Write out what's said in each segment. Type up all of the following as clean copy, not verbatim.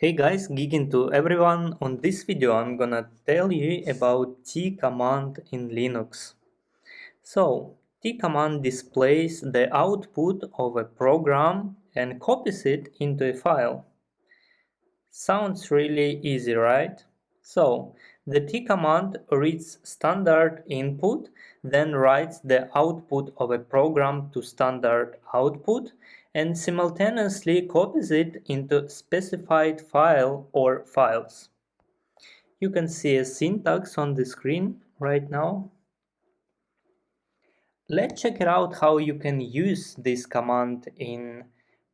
Hey guys, Geeking to everyone. On this video I'm gonna tell you about T command in Linux. So, T command displays the output of a program and copies it into a file. Sounds really easy, right? So, the T command reads standard input, then writes the output of a program to standard output, and simultaneously copies it into specified file or files. You can see a syntax on the screen right now. Let's check it out how you can use this command in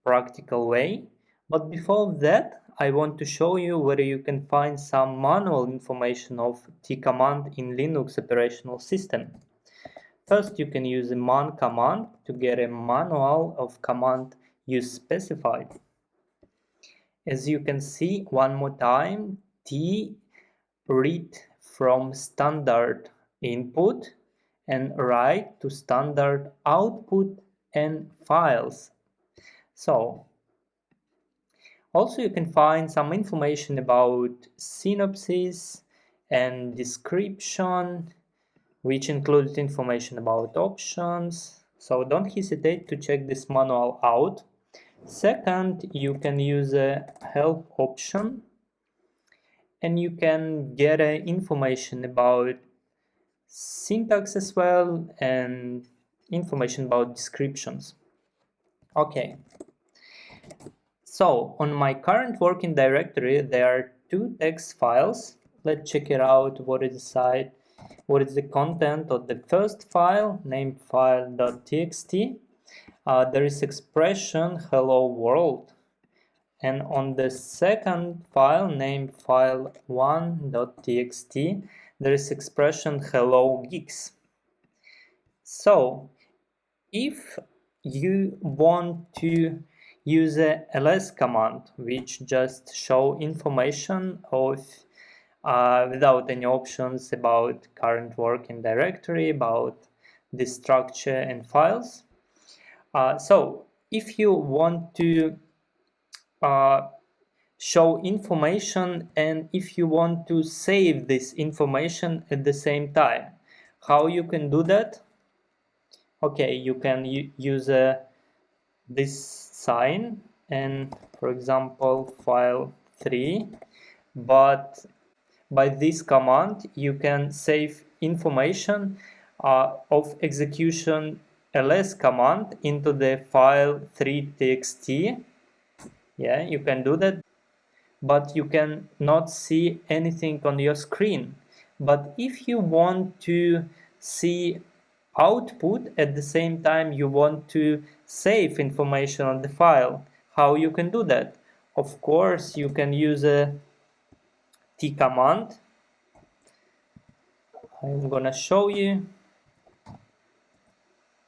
practical way. But before that, I want to show you where you can find some manual information of T command in Linux operational system. First, you can use the man command to get a manual of command you specified. As you can see, one more time, T read from standard input and write to standard output and files. So, also you can find some information about synopsis and description, which includes information about options. So don't hesitate to check this manual out. Second, you can use a help option and you can get information about syntax as well and information about descriptions. Okay, so on my current working directory there are two text files. Let's check it out. What is the content of the first file, named file.txt. There is expression hello world, and on the second file named file1.txt there is expression hello geeks. So if you want to use a ls command which just show information of without any options about current working directory, about the structure and files, so if you want to show information and if you want to save this information at the same time, how you can do that? Okay, you can use this sign and, for example, file 3, but by this command you can save information of execution ls command into the file 3.txt. Yeah, you can do that, but you can not see anything on your screen. But if you want to see output at the same time you want to save information on the file, how you can do that? Of course, you can use a T command. I'm gonna show you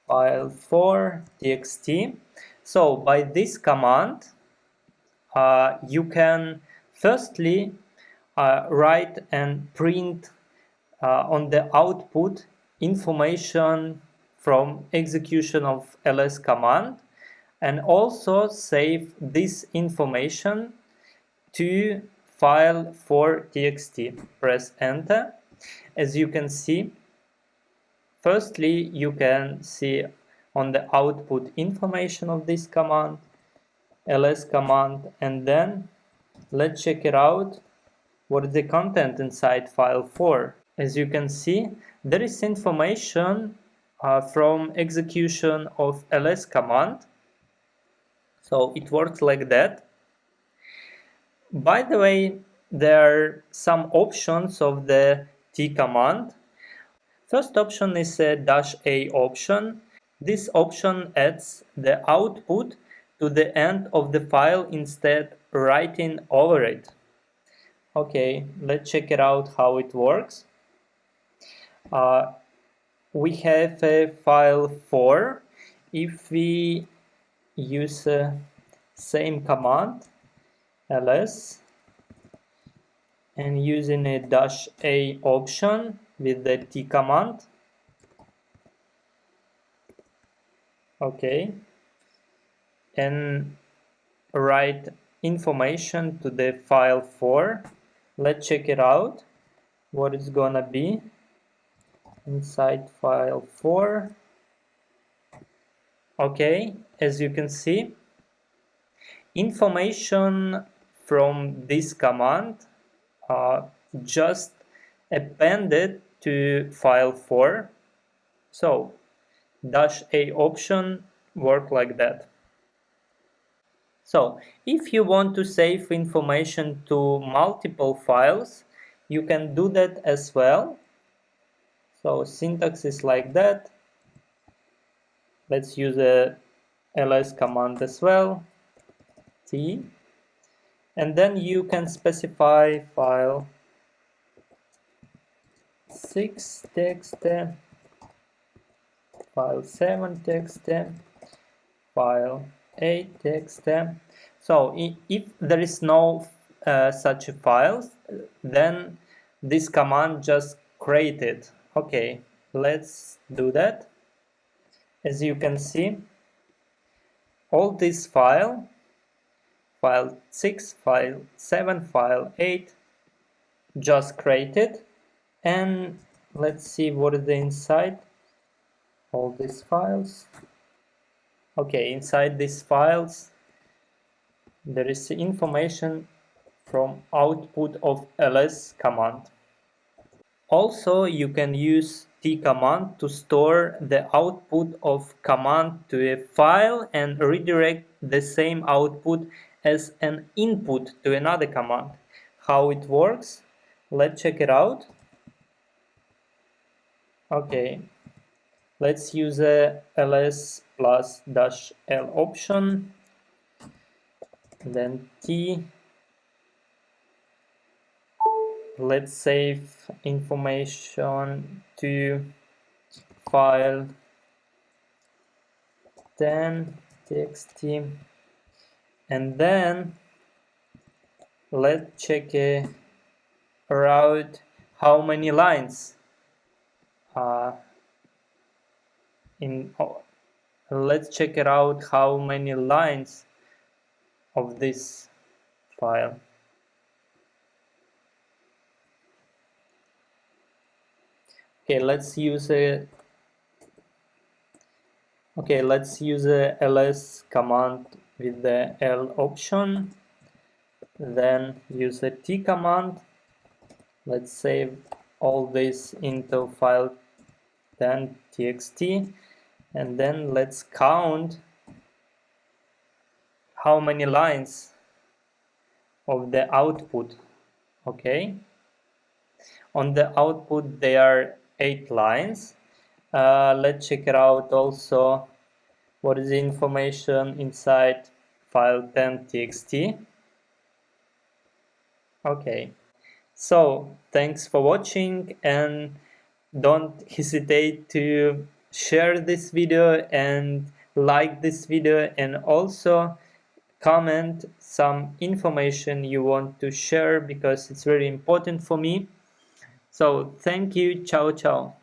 file 4.txt. So by this command you can firstly write and print on the output information from execution of ls command, and also save this information to file 4.txt. Press enter. As you can see, firstly you can see on the output information of this command, ls command, and then let's check it out. What is the content inside file 4? As you can see, there is information from execution of ls command. So it works like that. By the way, there are some options of the T command. First option is a -a option. This option adds the output to the end of the file instead writing over it. Okay, let's check it out how it works. We have a file 4. If we use the same command, ls, and using a -a option with the T command, okay, and write information to the file 4. Let's check it out. What it's gonna be inside file 4. Okay, as you can see, information from this command just appended to file 4. So -a option work like that. So if you want to save information to multiple files, you can do that as well. So syntax is like that. Let's use a ls command as well, t, and then you can specify file 6 text, file 7 text, file 8 text. So if there is no such files, then this command just created. Okay, let's do that. As you can see, all this file 6, file 7, file 8 just created, and let's see what is the inside all these files. Okay, inside these files there is information from output of ls command. Also, you can use t command to store the output of command to a file and redirect the same output as an input to another command. How it works? Let's check it out. Okay, let's use a ls plus -l option, then t. Let's save information to file 10 txt, and then let's check out how many lines let's check it out how many lines of this file. Okay, let's use a ls command with the l option, then use a t command. Let's save all this into file 10 txt, and then let's count how many lines of the output. Okay, on the output there are 8 lines. Let's check it out also what is the information inside file 10 txt. Okay, so thanks for watching, and don't hesitate to share this video and like this video, and also comment some information you want to share, because it's very important for me. So thank you. Ciao ciao.